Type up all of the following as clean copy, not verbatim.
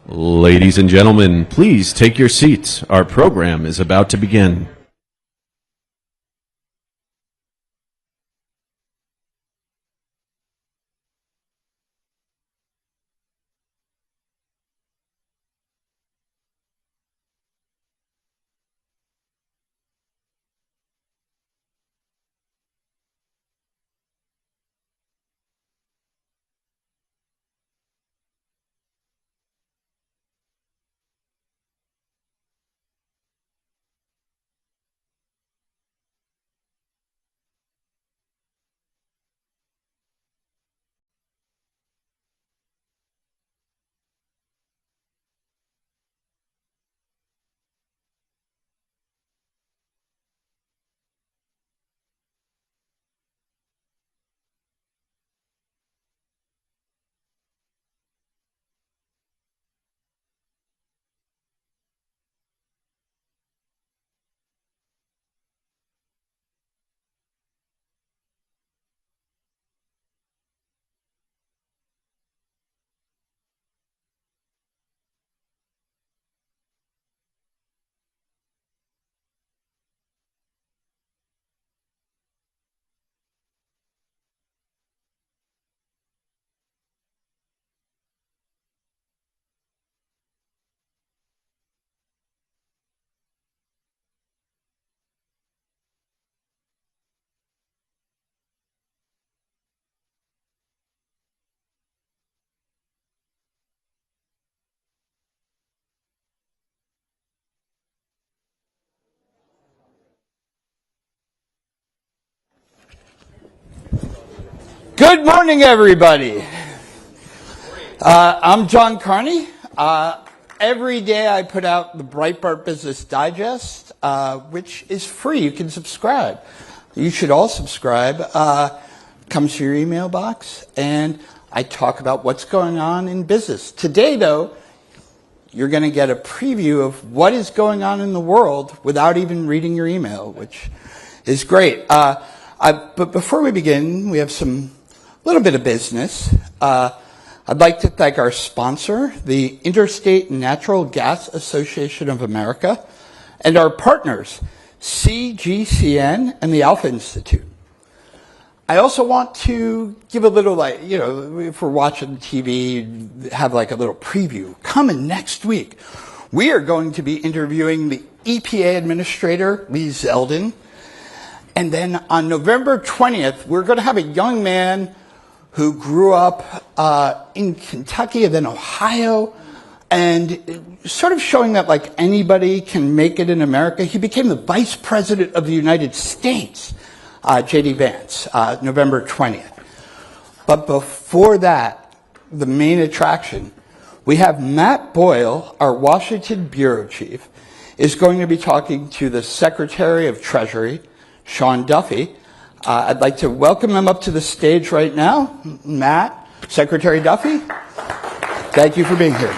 Ladies and gentlemen, please take your seats. Our program is about to begin. Good morning, everybody. I'm John Carney. Every day I put out the Breitbart Business Digest, which is free. You can subscribe. You should all subscribe. Comes to your email box, and I talk about what's going on in business. Today, though, you're going to get a preview of what is going on in the world without even reading your email, which is great. But before we begin, we have some little bit of business. I'd like to thank our sponsor, the Interstate Natural Gas Association of America, and our partners, CGCN and the Alpha Institute. I also want to give a little, if we're watching TV, have like a little preview. Coming next week, we are going to be interviewing the EPA Administrator, Lee Zeldin. And then on November 20th, we're going to have a young man who grew up in Kentucky and then Ohio, and sort of showing that like anybody can make it in America. He became the Vice President of the United States, J.D. Vance, November 20th. But before that, the main attraction, we have Matt Boyle, our Washington Bureau Chief, is going to be talking to the Secretary of Treasury, Sean Duffy. I'd like to welcome him up to the stage right now. Matt, Secretary Duffy, thank you for being here.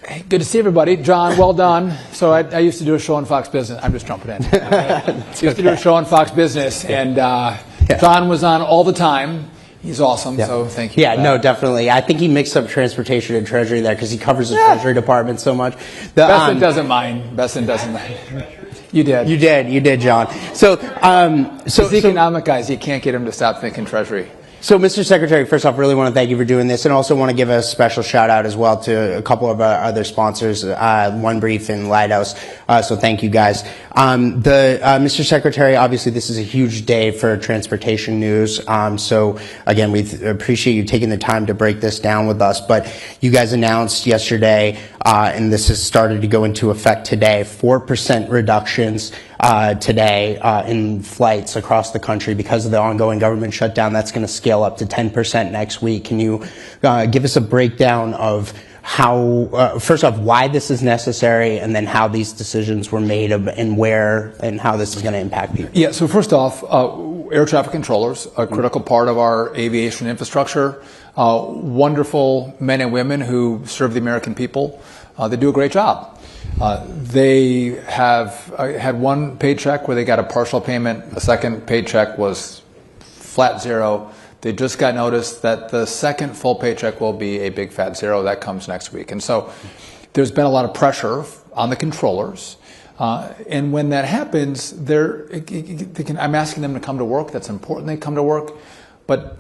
Hey, good to see everybody. John, well done. So I used to do a show on Fox Business. I'm just jumping in. Used to do a show on Fox Business, and John was on all the time. He's awesome, so thank you. Yeah, no, definitely. I think he mixed up transportation and treasury there because he covers the Treasury Department so much. Besson doesn't mind. Besson doesn't mind. You did. You did, John. So the economic guys, you can't get him to stop thinking Treasury. So, Mr. Secretary, first off, really want to thank you for doing this, and also want to give a special shout out as well to a couple of our other sponsors, One Brief and Lighthouse. So thank you guys. Mr. Secretary, obviously this is a huge day for transportation news. So again, we appreciate you taking the time to break this down with us. But you guys announced yesterday, and this has started to go into effect today, 4% reductions today in flights across the country because of the ongoing government shutdown. That's going to scale up to 10% next week. Can you give us a breakdown of how, first off, why this is necessary, and then how these decisions were made and where and how this is going to impact people? Yeah, so first off, air traffic controllers, a critical part of our aviation infrastructure, wonderful men and women who serve the American people. They do a great job. They have had one paycheck where they got a partial payment. The second paycheck was flat zero. They just got notice that the second full paycheck will be a big fat zero. That comes next week. And so there's been a lot of pressure on the controllers. And when that happens, I'm asking them to come to work. That's important they come to work. But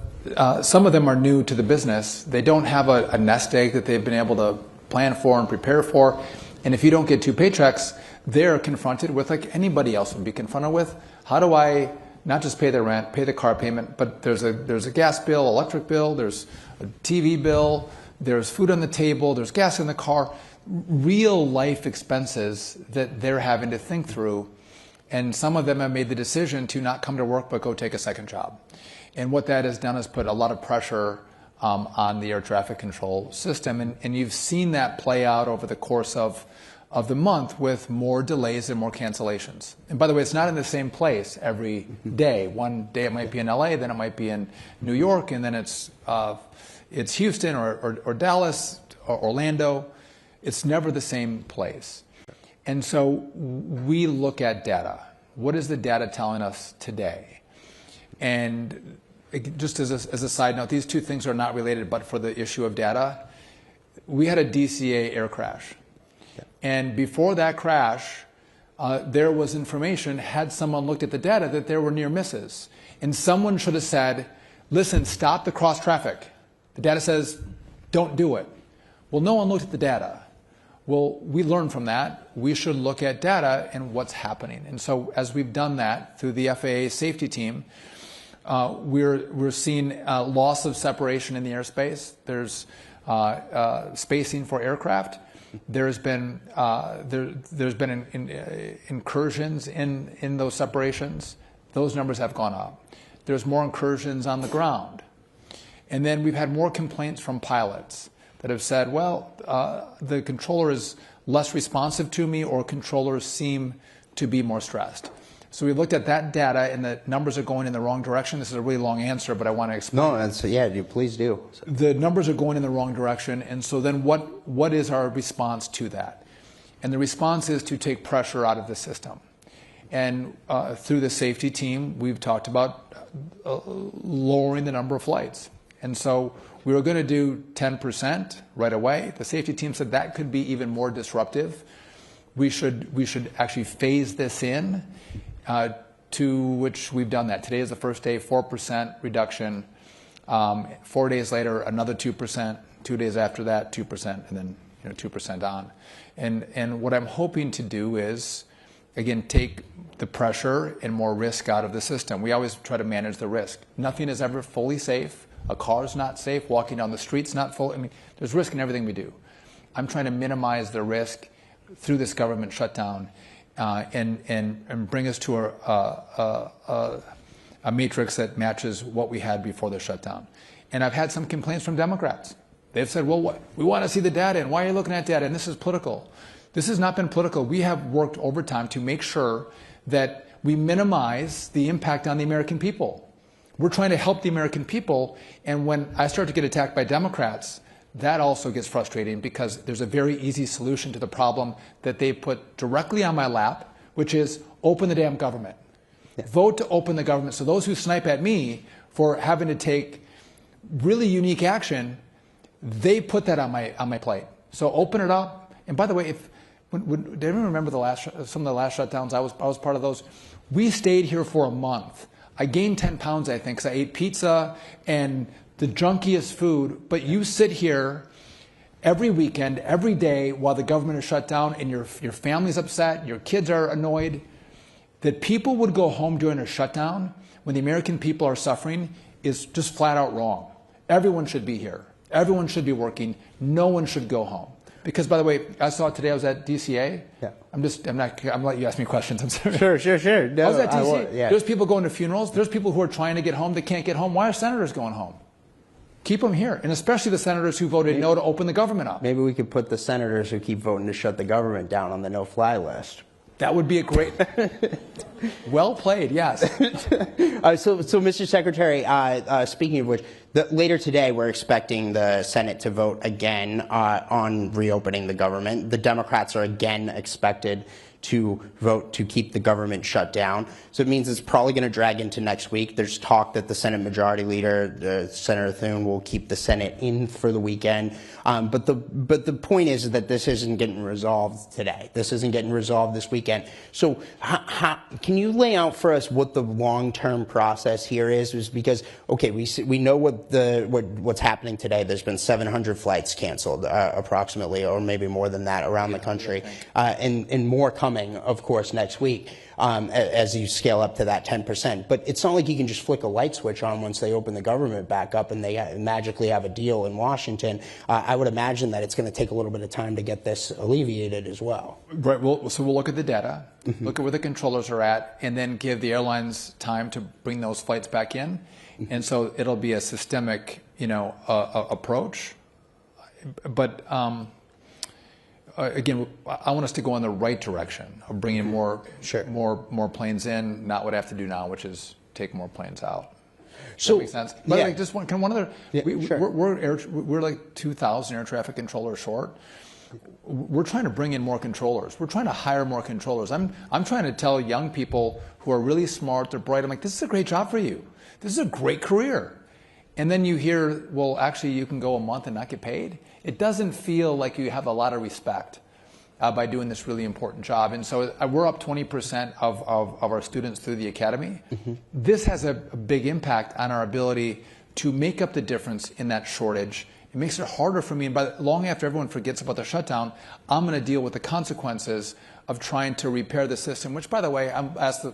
some of them are new to the business. They don't have a nest egg that they've been able to plan for and prepare for. And if you don't get 2 paychecks, they're confronted with, like anybody else would be confronted with, how do I not just pay the rent, pay the car payment, but there's a gas bill, electric bill, there's a TV bill, there's food on the table, there's gas in the car, real life expenses that they're having to think through. And some of them have made the decision to not come to work but go take a second job. And what that has done is put a lot of pressure on the air traffic control system. And you've seen that play out over the course of the month with more delays and more cancellations. And by the way, it's not in the same place every day. One day it might be in LA, then it might be in New York, and then it's Houston or Dallas or Orlando. It's never the same place. And so we look at data. What is the data telling us today? And just as a side note, these two things are not related, but for the issue of data, we had a DCA air crash. Yeah. And before that crash, there was information, had someone looked at the data, that there were near misses. And someone should have said, listen, stop the cross traffic. The data says, don't do it. Well, no one looked at the data. Well, we learned from that. We should look at data and what's happening. And so as we've done that through the FAA safety team, we're seeing loss of separation in the airspace. There's spacing for aircraft. There's been incursions in those separations. Those numbers have gone up. There's more incursions on the ground. And then we've had more complaints from pilots that have said, well, the controller is less responsive to me, or controllers seem to be more stressed. So we looked at that data, and the numbers are going in the wrong direction. This is a really long answer, but I want to explain. No, yeah, please do. The numbers are going in the wrong direction, and so then what is our response to that? And the response is to take pressure out of the system. And through the safety team, we've talked about lowering the number of flights. And so we were going to do 10% right away. The safety team said that could be even more disruptive. We should actually phase this in, to which we've done that. Today is the first day, 4% reduction. 4 days later, another 2%. 2 days after that, 2%, and then 2% on. And what I'm hoping to do is, again, take the pressure and more risk out of the system. We always try to manage the risk. Nothing is ever fully safe. A car's not safe. Walking down the street's not full. I mean, there's risk in everything we do. I'm trying to minimize the risk through this government shutdown, and bring us to a matrix that matches what we had before the shutdown. And I've had some complaints from Democrats. They've said, well, we want to see the data, and why are you looking at data? And this is political. This has not been political. We have worked overtime to make sure that we minimize the impact on the American people. We're trying to help the American people, and when I start to get attacked by Democrats, that also gets frustrating, because there's a very easy solution to the problem that they put directly on my lap, which is open the damn government. Yeah. Vote to open the government. So those who snipe at me for having to take really unique action, they put that on my plate. So open it up. And by the way, did anyone remember some of the last shutdowns? I was part of those. We stayed here for a month. I gained 10 pounds, I think, because I ate pizza and the junkiest food. But you sit here every weekend, every day, while the government is shut down, and your family's upset, your kids are annoyed. That people would go home during a shutdown when the American people are suffering is just flat out wrong. Everyone should be here. Everyone should be working. No one should go home. Because, by the way, I saw today I was at DCA. Yeah. I'm letting you ask me questions. I'm sorry. Sure. No, I was at DCA. There's people going to funerals. There's people who are trying to get home. They can't get home. Why are senators going home? Keep them here. And especially the senators who voted no to open the government up. Maybe we could put the senators who keep voting to shut the government down on the no-fly list. That would be a great... Well played, yes. So, Mr. Secretary, speaking of which, Later today, we're expecting the Senate to vote again on reopening the government. The Democrats are again expected to vote to keep the government shut down. So it means it's probably going to drag into next week. There's talk that the Senate Majority Leader, Senator Thune, will keep the Senate in for the weekend. But the point is that this isn't getting resolved today. This isn't getting resolved this weekend. So can you lay out for us what the long-term process here is? Because, okay, we know what's happening today. There's been 700 flights canceled, approximately, or maybe more than that around the country, and more coming, of course, next week as you scale up to that 10%. But it's not like you can just flick a light switch on once they open the government back up and they magically have a deal in Washington. I would imagine that it's going to take a little bit of time to get this alleviated as well. Right. So we'll look at the data, look at where the controllers are at, and then give the airlines time to bring those flights back in. And so it'll be a systemic, approach. But again, I want us to go in the right direction of bringing more planes in, not what I have to do now, which is take more planes out. Does that make sense? By the way, just one other. Yeah, we're like 2,000 air traffic controllers short. We're trying to bring in more controllers. We're trying to hire more controllers. I'm trying to tell young people who are really smart, they're bright. I'm like, this is a great job for you. This is a great career. And then you hear, well, actually, you can go a month and not get paid. It doesn't feel like you have a lot of respect by doing this really important job. And so we're up 20% of our students through the academy. This has a big impact on our ability to make up the difference in that shortage. It makes it harder for me. And long after everyone forgets about the shutdown, I'm going to deal with the consequences of trying to repair the system, which, by the way, I'm asked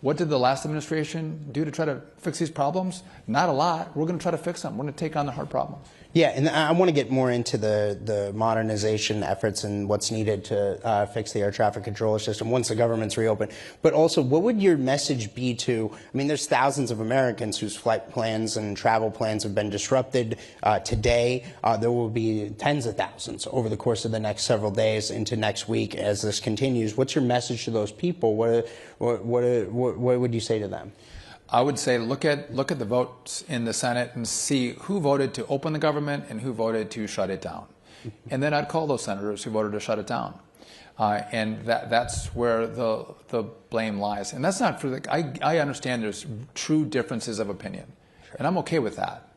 what did the last administration do to try to fix these problems? Not a lot. We're going to try to fix them. We're going to take on the hard problems. Yeah, and I want to get more into the modernization efforts and what's needed to fix the air traffic controller system once the government's reopened. But also, what would your message be to, I mean, there's thousands of Americans whose flight plans and travel plans have been disrupted today. There will be tens of thousands over the course of the next several days into next week as this continues. What's your message to those people? What would you say to them? I would say look at the votes in the Senate and see who voted to open the government and who voted to shut it down. And then I'd call those senators who voted to shut it down. And that's where the blame lies. And that's not for I understand there's true differences of opinion. And I'm okay with that.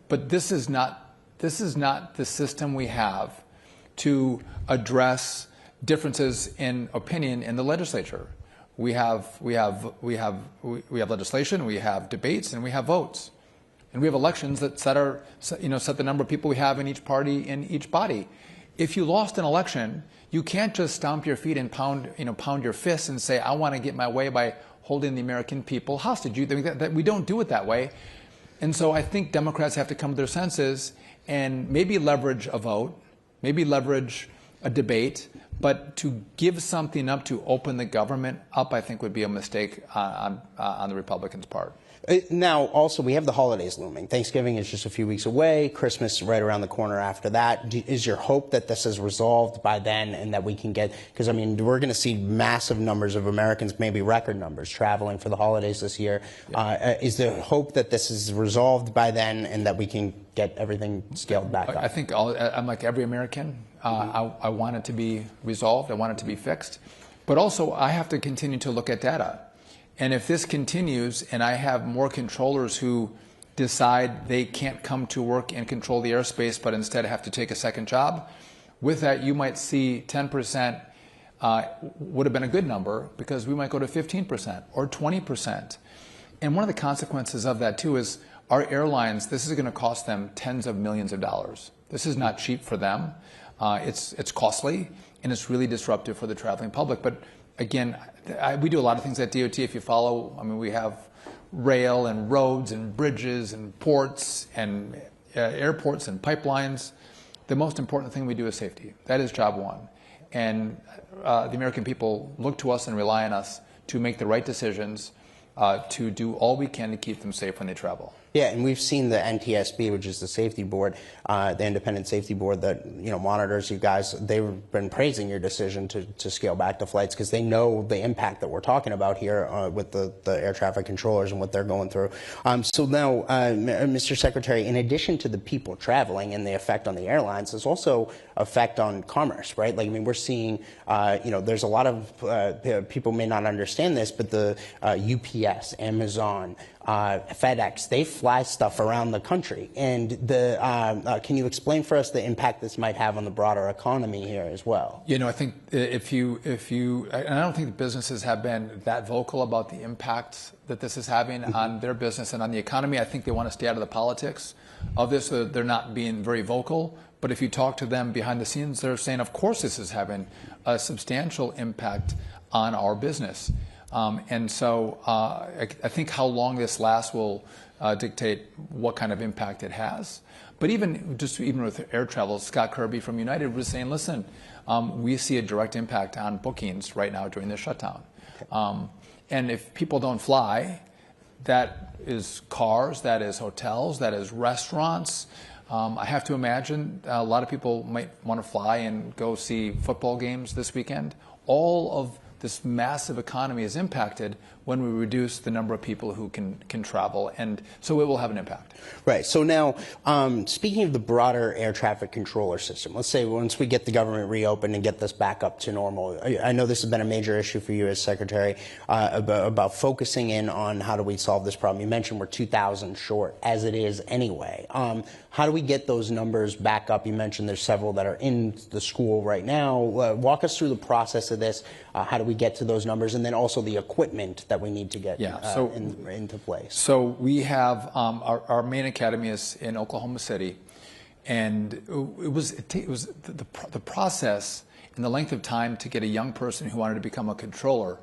But this is not the system we have to address differences in opinion in the legislature. We have legislation, we have debates, and we have votes, and we have elections that set the number of people we have in each party in each body. If you lost an election, you can't just stomp your feet and pound your fists and say, I want to get my way by holding the American people hostage. We don't do it that way. And so I think Democrats have to come to their senses and maybe leverage a vote, maybe leverage a debate, but to give something up to open the government up, I think would be a mistake on the Republicans' part. Now, also, we have the holidays looming. Thanksgiving is just a few weeks away. Christmas right around the corner after that. Is your hope that this is resolved by then and that we can get, because, I mean, we're going to see massive numbers of Americans, maybe record numbers, traveling for the holidays this year. Yeah. Is the hope that this is resolved by then and that we can get everything scaled back up? I think I'm like every American. I want it to be resolved. I want it to be fixed. But also, I have to continue to look at data. And if this continues and I have more controllers who decide they can't come to work and control the airspace, but instead have to take a second job, with that you might see 10% would have been a good number because we might go to 15% or 20%. And one of the consequences of that too is our airlines, this is going to cost them tens of millions of dollars. This is not cheap for them. It's costly and it's really disruptive for the traveling public. But again, we do a lot of things at DOT. If you follow, I mean, we have rail and roads and bridges and ports and airports and pipelines. The most important thing we do is safety. That is job one. And the American people look to us and rely on us to make the right decisions, to do all we can to keep them safe when they travel. Yeah, and we've seen the NTSB, which is the safety board, the independent safety board that monitors you guys. They've been praising your decision to scale back the flights because they know the impact that we're talking about here with the air traffic controllers and what they're going through. So now, Mr. Secretary, in addition to the people traveling and the effect on the airlines, there's also effect on commerce, right? Like, I mean, we're seeing, there's a lot of people may not understand this, but the UPS, Amazon, FedEx, they fly stuff around the country. And can you explain for us the impact this might have on the broader economy here as well? I think if you, and I don't think the businesses have been that vocal about the impact that this is having on their business and on the economy. I think they want to stay out of the politics of this. So they're not being very vocal. But if you talk to them behind the scenes, they're saying, of course, this is having a substantial impact on our business. And so I think how long this lasts will dictate what kind of impact it has. But even with air travel, Scott Kirby from United was saying, listen, we see a direct impact on bookings right now during the shutdown. And if people don't fly, that is cars, that is hotels, that is restaurants. I have to imagine a lot of people might want to fly and go see football games this weekend. All of this massive economy is impacted when we reduce the number of people who can travel, and so it will have an impact. Right. So now, speaking of the broader air traffic controller system, let's say once we get the government reopened and get this back up to normal, I know this has been a major issue for you as Secretary, about focusing in on how do we solve this problem. You mentioned we're 2,000 short as it is anyway. How do we get those numbers back up? You mentioned there's several that are in the school right now. Walk us through the process of this. How do we get to those numbers, and then also the equipment that we need to get into place? So we have our main academy is in Oklahoma City, and it was the process and the length of time to get a young person who wanted to become a controller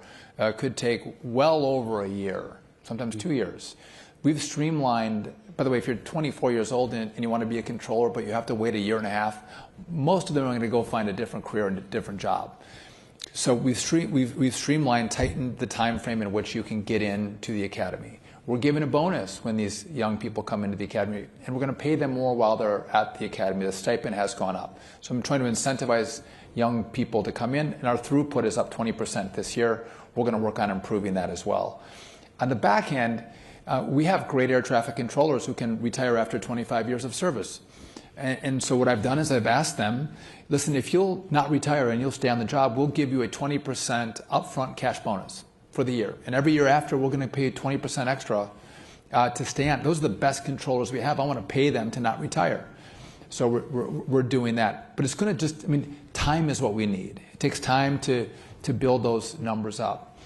could take well over a year, sometimes 2 years. We've streamlined. By the way, if you're 24 years old and you want to be a controller, but you have to wait a year and a half, most of them are going to go find a different career and a different job. So we've streamlined, tightened the time frame in which you can get into the academy. We're giving a bonus when these young people come into the academy, and we're going to pay them more while they're at the academy. The stipend has gone up. So I'm trying to incentivize young people to come in, and our throughput is up 20% this year. We're going to work on improving that as well. On the back end, we have great air traffic controllers who can retire after 25 years of service. And so what I've done is I've asked them, listen, if you'll not retire and you'll stay on the job, we'll give you a 20% upfront cash bonus for the year. And every year after, we're going to pay 20% extra to stay on. Those are the best controllers we have. I want to pay them to not retire. So we're doing that. But it's going to time is what we need. It takes time to build those numbers up.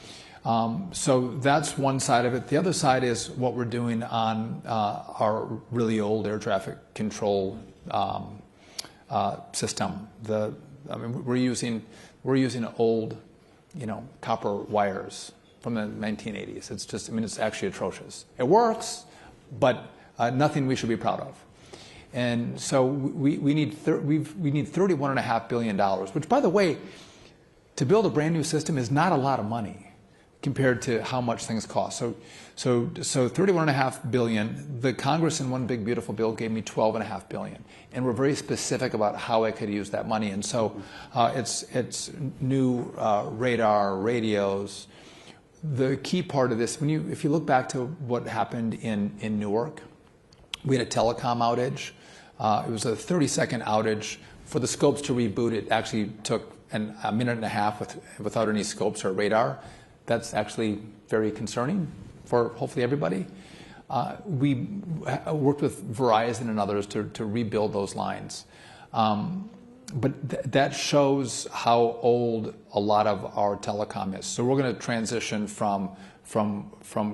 So that's one side of it. The other side is what we're doing on our really old air traffic control system. We're using old, copper wires from the 1980s. It's just, it's actually atrocious. It works, but nothing we should be proud of. And so we need $31.5 billion, which, by the way, to build a brand new system is not a lot of money compared to how much things cost. So $31.5 billion. The Congress in one big beautiful bill gave me $12.5 billion, and we're very specific about how I could use that money. And so it's new radar, radios. The key part of this, if you look back to what happened in Newark, we had a telecom outage. It was a 30-second outage. For the scopes to reboot, it actually took a minute and a half without any scopes or radar. That's actually very concerning for hopefully everybody. We worked with Verizon and others to rebuild those lines. But that shows how old a lot of our telecom is. So we're going to transition from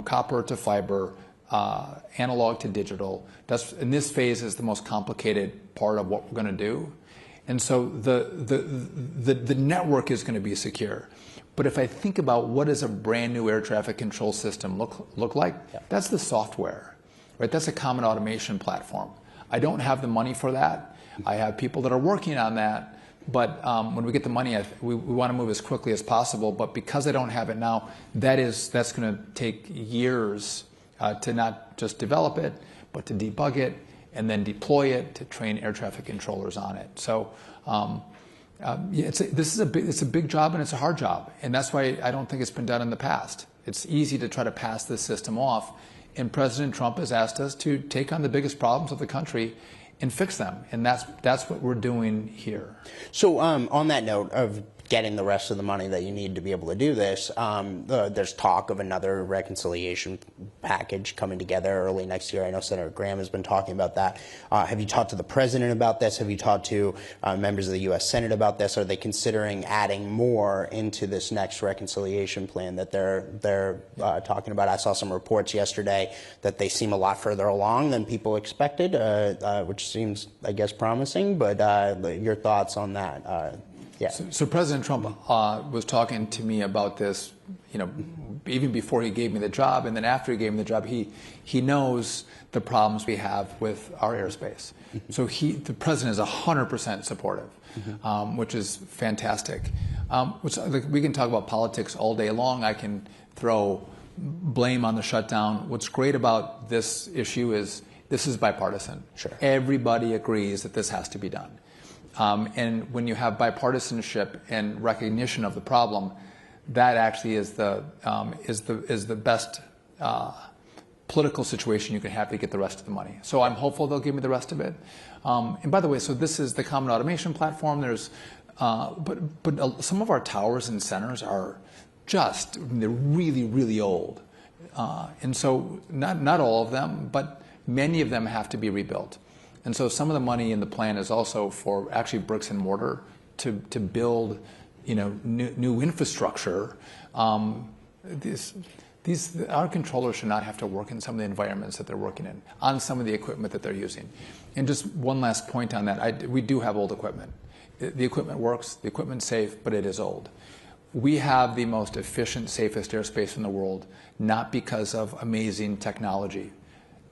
copper to fiber, analog to digital. In this phase is the most complicated part of what we're going to do. And so the network is going to be secure. But if I think about what does a brand new air traffic control system look like, that's the software, right? That's a common automation platform. I don't have the money for that. I have people that are working on that. But when we get the money, we want to move as quickly as possible. But because I don't have it now, that's going to take years to not just develop it, but to debug it and then deploy it to train air traffic controllers on it. So it's a big job and it's a hard job. And that's why I don't think it's been done in the past. It's easy to try to pass this system off. And President Trump has asked us to take on the biggest problems of the country and fix them. And that's what we're doing here. So on that note of getting the rest of the money that you need to be able to do this, there's talk of another reconciliation package coming together early next year. I know Senator Graham has been talking about that. Have you talked to the president about this? Have you talked to members of the U.S. Senate about this? Are they considering adding more into this next reconciliation plan that they're talking about? I saw some reports yesterday that they seem a lot further along than people expected, which seems, I guess, promising. But your thoughts on that? Yeah. So President Trump was talking to me about this, even before he gave me the job, and then after he gave me the job, he knows the problems we have with our airspace. Mm-hmm. So the president is 100% supportive, mm-hmm. Which is fantastic. We can talk about politics all day long. I can throw blame on the shutdown. What's great about this issue is this is bipartisan. Sure. Everybody agrees that this has to be done. And when you have bipartisanship and recognition of the problem, that actually is the best political situation you can have to get the rest of the money. So I'm hopeful they'll give me the rest of it. And by the way, so this is the Common Automation Platform. There's, but some of our towers and centers are they're really, really old. And so not all of them, but many of them have to be rebuilt. And so some of the money in the plan is also for actually bricks and mortar to build, new infrastructure. Our controllers should not have to work in some of the environments that they're working in, on some of the equipment that they're using. And just one last point on that, we do have old equipment. The equipment works, the equipment's safe, but it is old. We have the most efficient, safest airspace in the world, not because of amazing technology.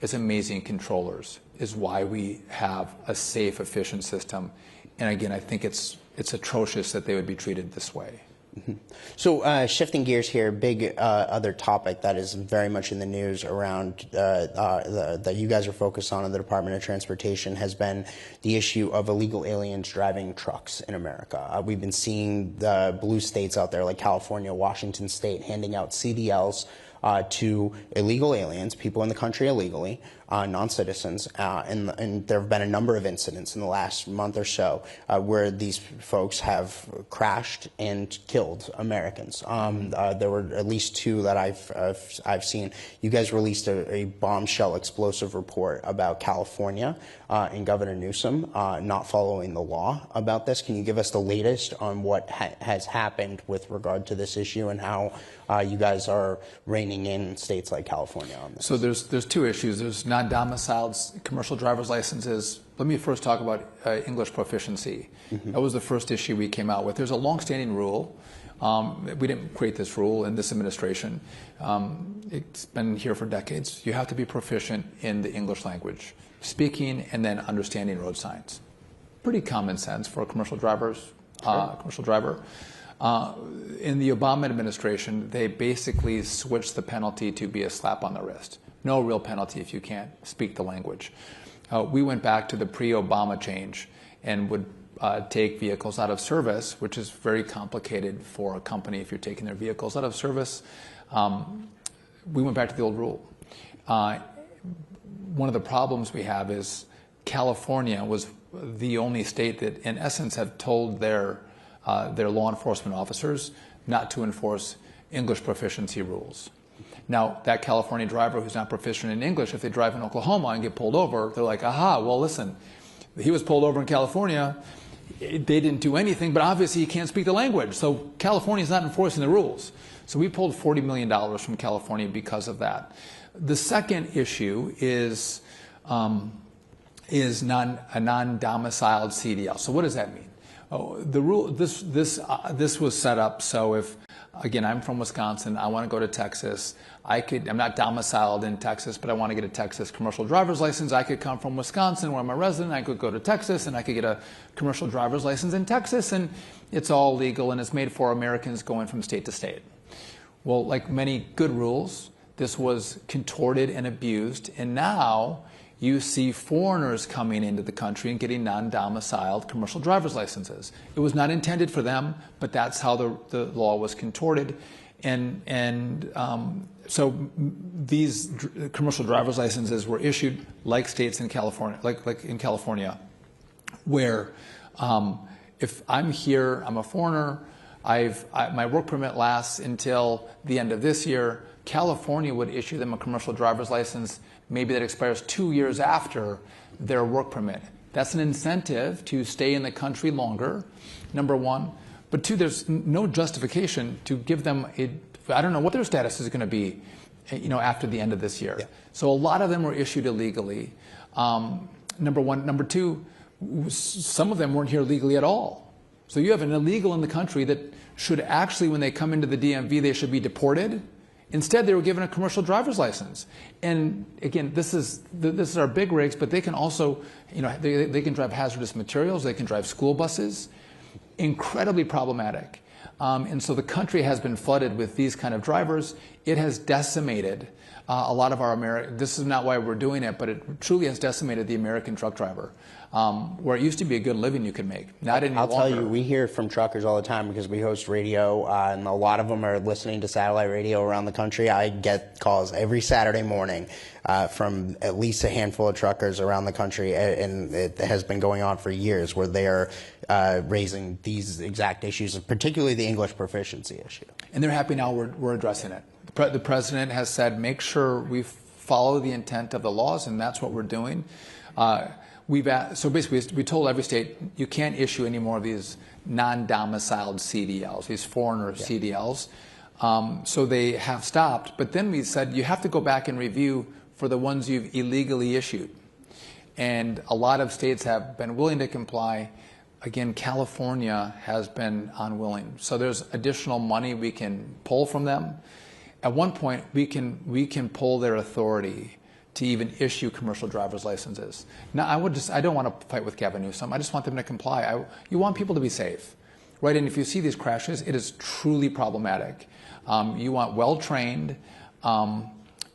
It's amazing controllers is why we have a safe, efficient system. And again, I think it's atrocious that they would be treated this way. Mm-hmm. So shifting gears here, big other topic that is very much in the news around that you guys are focused on in the Department of Transportation has been the issue of illegal aliens driving trucks in America. We've been seeing the blue states out there like California, Washington State handing out CDLs to illegal aliens, people in the country illegally, non-citizens, and there have been a number of incidents in the last month or so where these folks have crashed and killed Americans. There were at least two that I've seen. You guys released a bombshell explosive report about California and Governor Newsom not following the law about this. Can you give us the latest on what has happened with regard to this issue and how you guys are reining in states like California on this? So there's two issues. There's non-domiciled commercial driver's licenses. Let me first talk about English proficiency. Mm-hmm. That was the first issue we came out with. There's a long-standing rule. We didn't create this rule in this administration. It's been here for decades. You have to be proficient in the English language, speaking and then understanding road signs. Pretty common sense for a commercial driver. In the Obama administration, they basically switched the penalty to be a slap on the wrist. No real penalty if you can't speak the language. We went back to the pre-Obama change and would take vehicles out of service, which is very complicated for a company if you're taking their vehicles out of service. We went back to the old rule. One of the problems we have is California was the only state that, in essence, have told their law enforcement officers not to enforce English proficiency rules. Now, that California driver who's not proficient in English, if they drive in Oklahoma and get pulled over, they're like, aha, well, listen, he was pulled over in California. They didn't do anything, but obviously he can't speak the language. So California's not enforcing the rules. So we pulled $40 million from California because of that. The second issue is a non-domiciled CDL. So what does that mean? The rule, this was set up so if, again, I'm from Wisconsin, I want to go to Texas, I'm not domiciled in Texas, but I want to get a Texas commercial driver's license. I could come from Wisconsin where I'm a resident, I could go to Texas and I could get a commercial driver's license in Texas, and it's all legal and it's made for Americans going from state to state. Well, like many good rules, this was contorted and abused, and now you see foreigners coming into the country and getting non-domiciled commercial driver's licenses. It was not intended for them, but that's how the law was contorted. So these commercial driver's licenses were issued like states in California, like in California, where if I'm here, I'm a foreigner, my work permit lasts until the end of this year. California would issue them a commercial driver's license, maybe that expires 2 years after their work permit. That's an incentive to stay in the country longer, number one. But two, there's no justification to give them I don't know what their status is going to be, after the end of this year. Yeah. So a lot of them were issued illegally, number one. Number two, some of them weren't here legally at all. So you have an illegal in the country that should actually, when they come into the DMV, they should be deported. Instead, they were given a commercial driver's license. And again, this is our big rigs, but they can also, they can drive hazardous materials, they can drive school buses. Incredibly problematic. And so the country has been flooded with these kind of drivers. It has decimated a lot of our this is not why we're doing it, but it truly has decimated the American truck driver, where it used to be a good living you could make. Not any longer. I'll tell you, we hear from truckers all the time because we host radio, and a lot of them are listening to satellite radio around the country. I get calls every Saturday morning from at least a handful of truckers around the country, and it has been going on for years, where they are raising these exact issues, particularly the English proficiency issue. And they're happy now we're addressing it. The president has said, make sure we follow the intent of the laws, and that's what we're doing. So basically, we told every state, you can't issue any more of these non-domiciled CDLs, these foreigner CDLs. So they have stopped. But then we said, you have to go back and review for the ones you've illegally issued. And a lot of states have been willing to comply. Again, California has been unwilling. So there's additional money we can pull from them. At one point, we can pull their authority to even issue commercial driver's licenses. Now, I don't want to fight with Gavin Newsom. I just want them to comply. You want people to be safe, right? And if you see these crashes, it is truly problematic. You want well-trained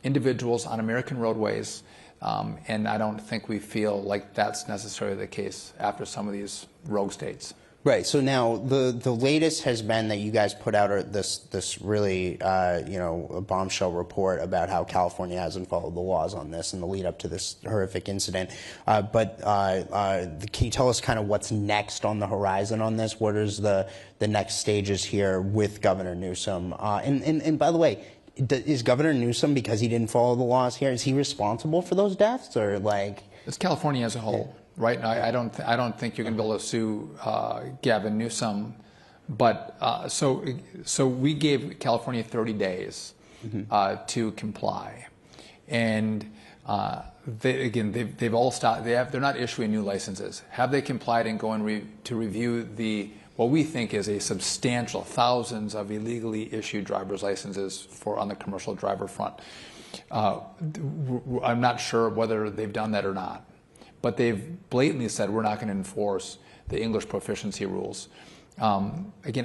individuals on American roadways, and I don't think we feel like that's necessarily the case after some of these rogue states. Right. So now the latest has been that you guys put out this really a bombshell report about how California hasn't followed the laws on this in the lead up to this horrific incident. But can you tell us kind of what's next on the horizon on this? What is the next stages here with Governor Newsom? And by the way, is Governor Newsom, because he didn't follow the laws here, is he responsible for those deaths, or like? It's California as a whole. Right, I don't think you're going to be able to sue Gavin Newsom, but so we gave California 30 days to comply, and they've all stopped. They're not issuing new licenses. Have they complied and going to review what we think is a substantial thousands of illegally issued driver's licenses on the commercial driver front? I'm not sure whether they've done that or not. But they've blatantly said we're not going to enforce the English proficiency rules. Again,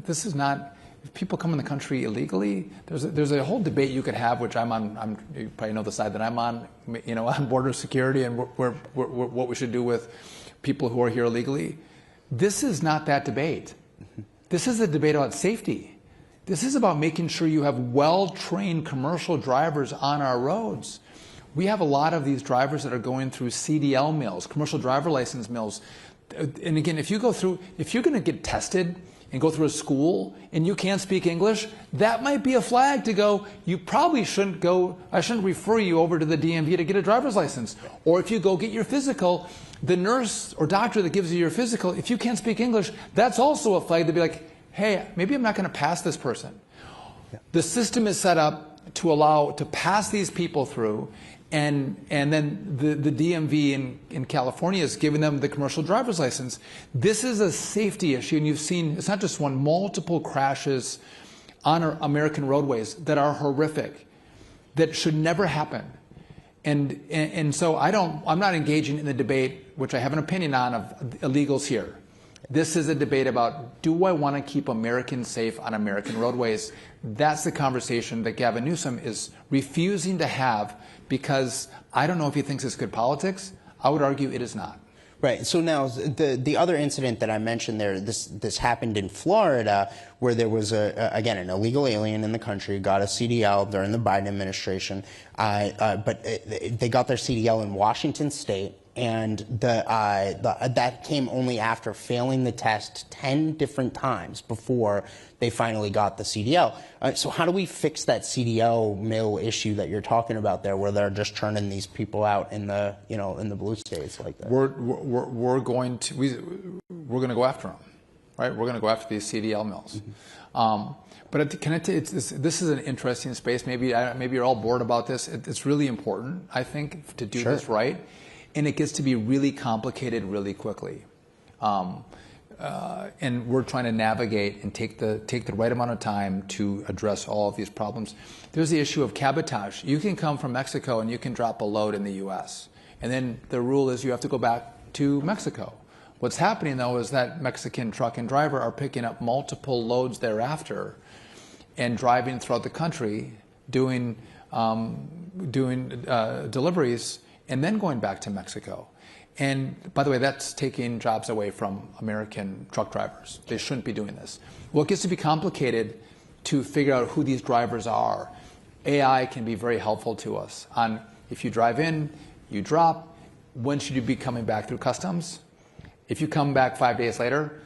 this is not. If people come in the country illegally, there's a whole debate you could have, which I'm on. You probably know the side that I'm on. On border security and what we should do with people who are here illegally. This is not that debate. This is a debate about safety. This is about making sure you have well-trained commercial drivers on our roads. We have a lot of these drivers that are going through CDL mills, commercial driver license mills. And again, if you're going to get tested and go through a school and you can't speak English, that might be a flag to go, you probably shouldn't go, I shouldn't refer you over to the DMV to get a driver's license. Or if you go get your physical, the nurse or doctor that gives you your physical, if you can't speak English, that's also a flag to be like, hey, maybe I'm not going to pass this person. Yeah. The system is set up to pass these people through. And then the DMV in California is giving them the commercial driver's license. This is a safety issue, and you've seen, it's not just one, multiple crashes on our American roadways that are horrific, that should never happen. And so I'm not engaging in the debate, which I have an opinion on, of illegals here. This is a debate about, do I want to keep Americans safe on American roadways? That's the conversation that Gavin Newsom is refusing to have, because I don't know if he thinks it's good politics. I would argue it is not. Right. So now the other incident that I mentioned there, this happened in Florida, where there was again an illegal alien in the country, got a CDL during the Biden administration, but they got their CDL in Washington State. And that came only after failing the test 10 different times before they finally got the CDL. So how do we fix that CDL mill issue that you're talking about there, where they're just churning these people out in the in the blue states like that? We're going to go after them, right? We're going to go after these CDL mills. But this is an interesting space. Maybe you're all bored about this. It's really important, I think, to do this right. And it gets to be really complicated really quickly. And we're trying to navigate and take the right amount of time to address all of these problems. There's the issue of cabotage. You can come from Mexico and you can drop a load in the U.S. And then the rule is you have to go back to Mexico. What's happening, though, is that Mexican truck and driver are picking up multiple loads thereafter and driving throughout the country, doing deliveries, and then going back to Mexico. And by the way, that's taking jobs away from American truck drivers. They shouldn't be doing this. Well, it gets to be complicated to figure out who these drivers are. AI can be very helpful to us on, if you drive in, you drop, when should you be coming back through customs? If you come back 5 days later,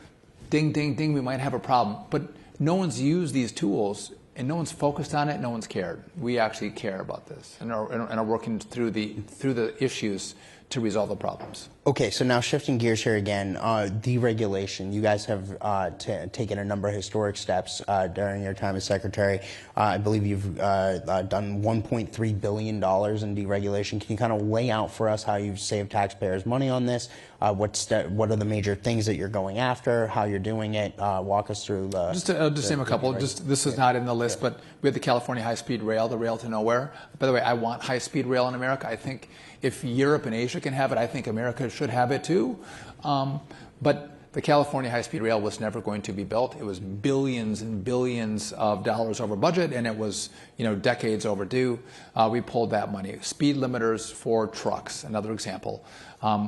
ding, ding, ding, we might have a problem. But no one's used these tools, and no one's focused on it, no one's cared. We actually care about this and are working through the issues to resolve the problems. Okay, so now shifting gears here again, deregulation. You guys have taken a number of historic steps during your time as secretary. I believe you've done $1.3 billion in deregulation. Can you kind of lay out for us how you've saved taxpayers money on this? What are the major things that you're going after? How you're doing it? Walk us through the. Just name a couple. This is not in the list, but we have the California high-speed rail, the rail to nowhere. By the way, I want high-speed rail in America. I think if Europe and Asia can have it, I think America should have it too. But the California high-speed rail was never going to be built. It was billions and billions of dollars over budget, and it was decades overdue. We pulled that money. Speed limiters for trucks, another example,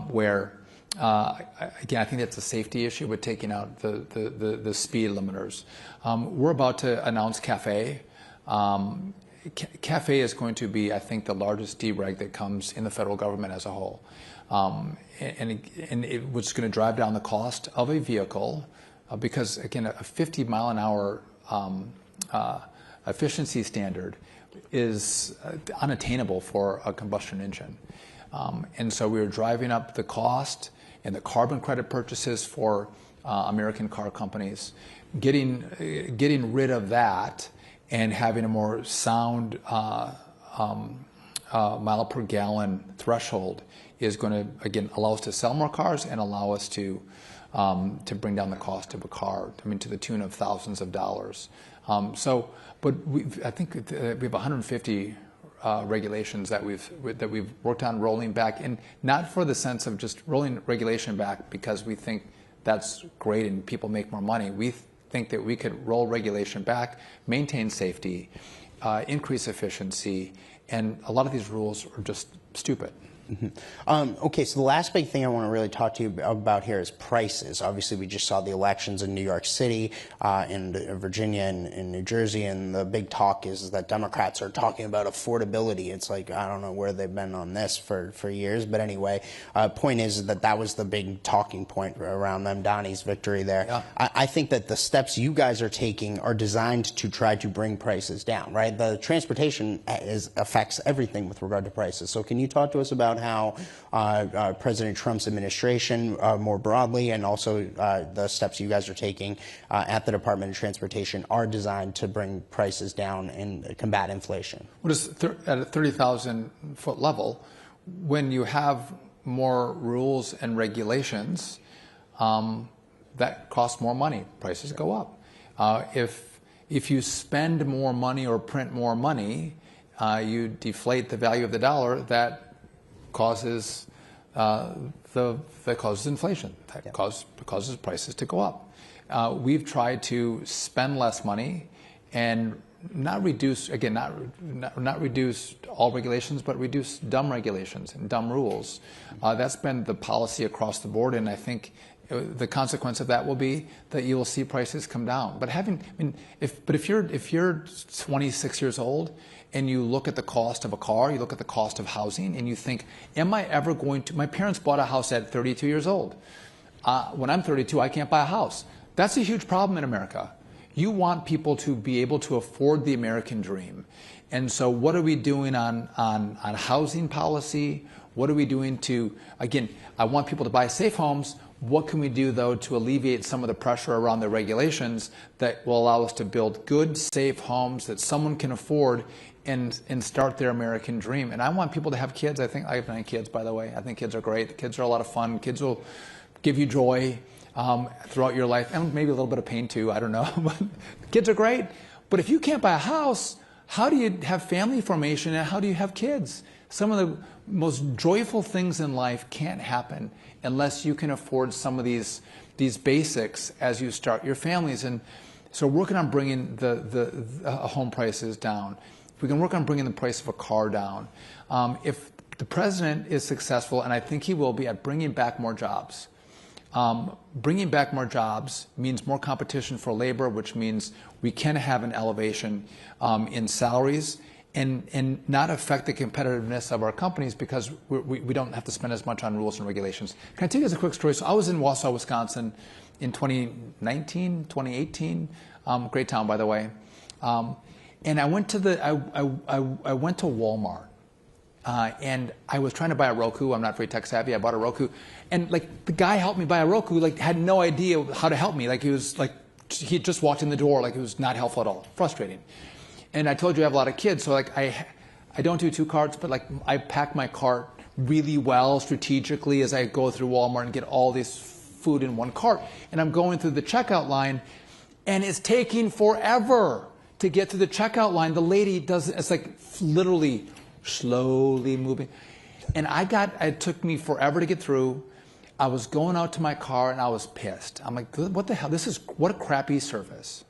where again, I think that's a safety issue with taking out the speed limiters. We're about to announce CAFE. CAFE is going to be, I think, the largest dereg that comes in the federal government as a whole. And it was going to drive down the cost of a vehicle because, again, a 50 mile an hour efficiency standard is unattainable for a combustion engine. And so we were driving up the cost and the carbon credit purchases for American car companies, getting rid of that and having a more sound mile per gallon threshold is going to, again, allow us to sell more cars and allow us to bring down the cost of a car, to the tune of thousands of dollars. I think we have 150 regulations that we've worked on rolling back, and not for the sense of just rolling regulation back because we think that's great and people make more money. We think that we could roll regulation back, maintain safety, increase efficiency, and a lot of these rules are just stupid. Mm-hmm. Okay, so the last big thing I want to really talk to you about here is prices. Obviously, we just saw the elections in New York City, in Virginia, and in New Jersey, and the big talk is that Democrats are talking about affordability. It's like, I don't know where they've been on this for years, but anyway, point is that was the big talking point around Mamdani's victory there. Yeah. I think that the steps you guys are taking are designed to try to bring prices down, right? The transportation affects everything with regard to prices. So can you talk to us about how President Trump's administration more broadly and also the steps you guys are taking at the Department of Transportation are designed to bring prices down and combat inflation? Well, at a 30,000 foot level, when you have more rules and regulations, that cost more money, prices go up. If you spend more money or print more money, you deflate the value of the dollar. That causes that causes inflation, that causes prices to go up. We've tried to spend less money and not reduce, again, not reduce all regulations, but reduce dumb regulations and dumb rules. That's been the policy across the board, and I think the consequence of that will be that you will see prices come down. But if you're 26 years old and you look at the cost of a car, you look at the cost of housing, and you think, am I ever going to? My parents bought a house at 32 years old. When I'm 32, I can't buy a house. That's a huge problem in America. You want people to be able to afford the American dream. And so what are we doing on housing policy? What are we doing to, again, I want people to buy safe homes. What can we do, though, to alleviate some of the pressure around the regulations that will allow us to build good, safe homes that someone can afford and start their American dream? And I want people to have kids. I have 9 kids, by the way. I think kids are great. The kids are a lot of fun. Kids will give you joy throughout your life, and maybe a little bit of pain too, I don't know. But kids are great. But if you can't buy a house, how do you have family formation and how do you have kids? Some of the most joyful things in life can't happen unless you can afford some of these basics as you start your families. And so working on bringing the home prices down. If we can work on bringing the price of a car down. If the president is successful, and I think he will be, at bringing back more jobs. Bringing back more jobs means more competition for labor, which means we can have an elevation in salaries and not affect the competitiveness of our companies because we don't have to spend as much on rules and regulations. Can I tell you guys a quick story? So I was in Wausau, Wisconsin in 2018. Great town, by the way. And I went to I went to Walmart. And I was trying to buy a Roku. I'm not very tech savvy. I bought a Roku, and the guy helped me buy a Roku. Had no idea how to help me. He just walked in the door. It was not helpful at all. Frustrating. And I told you I have a lot of kids, so I don't do 2 carts, but I pack my cart really well strategically as I go through Walmart and get all this food in one cart. And I'm going through the checkout line, and it's taking forever to get to the checkout line. The lady doesn't. It's literally slowly moving. And it took me forever to get through. I was going out to my car and I was pissed. I'm like, what the hell? What a crappy service.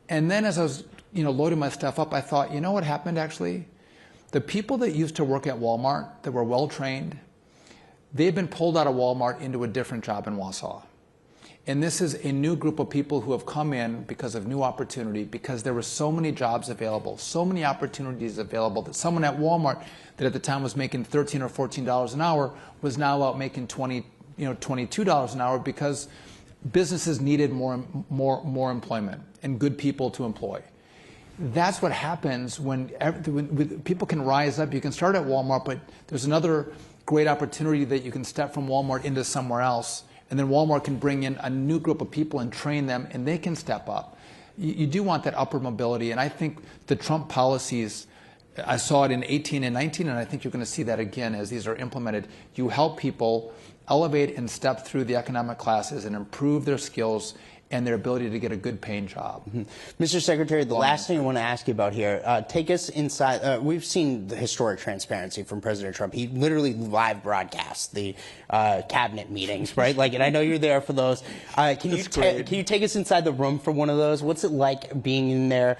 And then as I was, loading my stuff up, I thought, you know what happened actually? The people that used to work at Walmart that were well trained, they've been pulled out of Walmart into a different job in Wausau. And this is a new group of people who have come in because of new opportunity, because there were so many jobs available, so many opportunities available that someone at Walmart that at the time was making $13 or $14 an hour was now out making $22 an hour because businesses needed more employment and good people to employ. That's what happens when people can rise up. You can start at Walmart, but there's another great opportunity that you can step from Walmart into somewhere else. And then Walmart can bring in a new group of people and train them, and they can step up. You do want that upward mobility, and I think the Trump policies, I saw it in 18 and 19, and I think you're going to see that again as these are implemented. You help people elevate and step through the economic classes and improve their skills and their ability to get a good paying job. Mr. Secretary, the last thing I want to ask you about here, take us inside. We've seen the historic transparency from President Trump. He literally live broadcasts the cabinet meetings, right? And I know you're there for those. Can you take us inside the room for one of those? What's it like being in there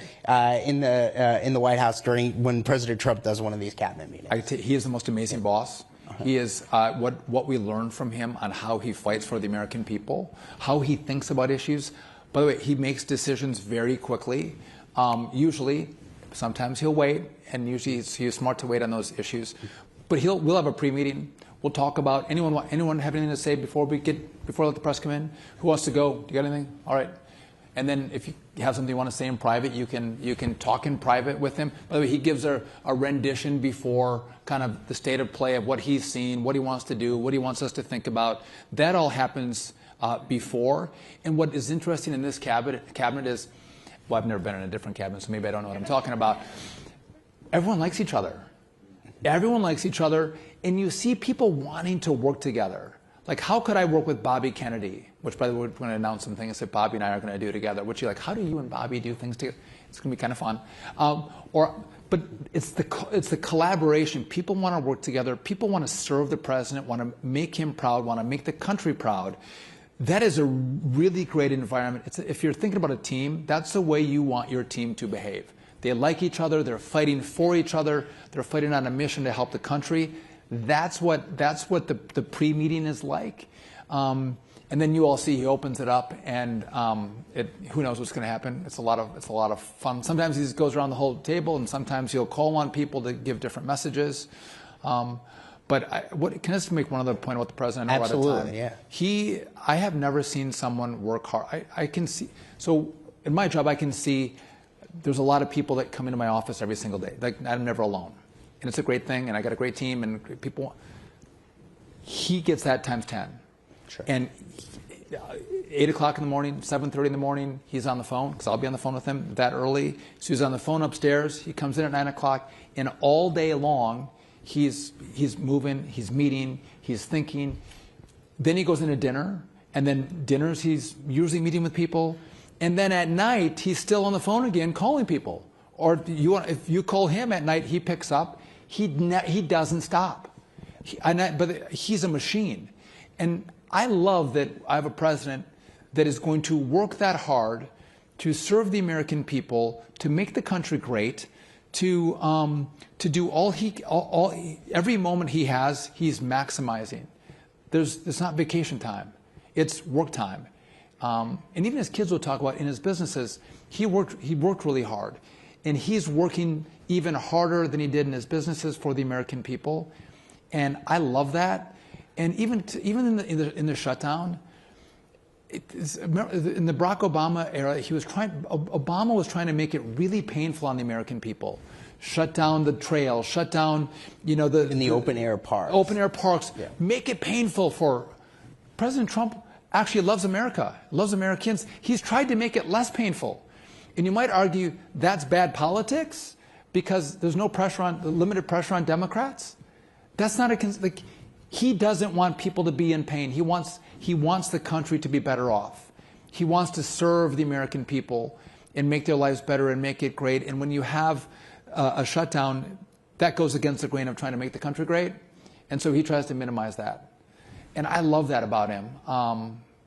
in the White House when President Trump does one of these cabinet meetings? He is the most amazing boss. He is what we learn from him on how he fights for the American people, how he thinks about issues. By the way, he makes decisions very quickly. Usually, sometimes he'll wait, and usually he's smart to wait on those issues. But we'll have a pre-meeting. We'll talk about anyone have anything to say before we let the press come in. Who wants to go? Do you got anything? All right. And then if you have something you want to say in private, you can talk in private with him. By the way, he gives a rendition before kind of the state of play of what he's seen, what he wants to do, what he wants us to think about. That all happens before. And what is interesting in this cabinet is, well, I've never been in a different cabinet, so maybe I don't know what I'm talking about. Everyone likes each other. Everyone likes each other, and you see people wanting to work together. How could I work with Bobby Kennedy? Which, by the way, we're going to announce some things that Bobby and I are going to do together. Which how do you and Bobby do things together? It's going to be kind of fun. but it's the collaboration. People want to work together. People want to serve the president, want to make him proud, want to make the country proud. That is a really great environment. If you're thinking about a team, that's the way you want your team to behave. They like each other. They're fighting for each other. They're fighting on a mission to help the country. That's what the pre-meeting is like. And then you all see he opens it up, and who knows what's going to happen. It's a lot of fun. Sometimes he just goes around the whole table, and sometimes he'll call on people to give different messages. But can I just make one other point about the president? Absolutely, yeah. I have never seen someone work hard. I can see. So in my job, I can see there's a lot of people that come into my office every single day. Like, I'm never alone, and it's a great thing. And I got a great team and great people. He gets that times 10. Sure. And 8 o'clock in the morning, 7:30 in the morning, he's on the phone, because I'll be on the phone with him that early. So he's on the phone upstairs. He comes in at 9 o'clock, and all day long, he's moving, he's meeting, he's thinking. Then he goes into dinner, and then dinners he's usually meeting with people. And then at night, he's still on the phone again calling people. Or if you call him at night, he picks up. He doesn't stop. But he's a machine. And I love that I have a president that is going to work that hard to serve the American people, to make the country great, to do every moment he has, he's maximizing. It's not vacation time, it's work time. And even his kids will talk about in his businesses, he worked really hard, and he's working even harder than he did in his businesses for the American people, and I love that. And even in the shutdown, in the Barack Obama era, Obama was trying to make it really painful on the American people. Shut down the trail, shut down, in the open air parks. Open air parks. Yeah. Make it painful for President Trump. Actually loves America, loves Americans. He's tried to make it less painful. And you might argue that's bad politics because there's limited pressure on Democrats. That's not he doesn't want people to be in pain. He wants the country to be better off. He wants to serve the American people and make their lives better and make it great. And when you have a shutdown, that goes against the grain of trying to make the country great. And so he tries to minimize that. And I love that about him,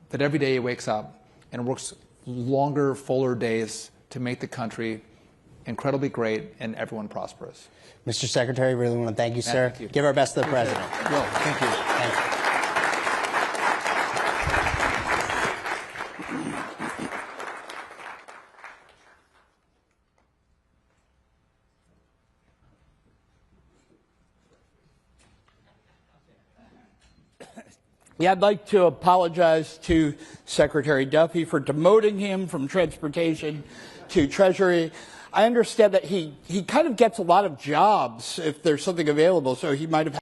that every day he wakes up and works longer, fuller days to make the country incredibly great and everyone prosperous. Mr. Secretary, really want to thank you, sir. Thank you. Give our best to the president. Will, thank you. Thank you. Yeah, I'd like to apologize to Secretary Duffy for demoting him from transportation to Treasury. I understand that he kind of gets a lot of jobs if there's something available, so he might have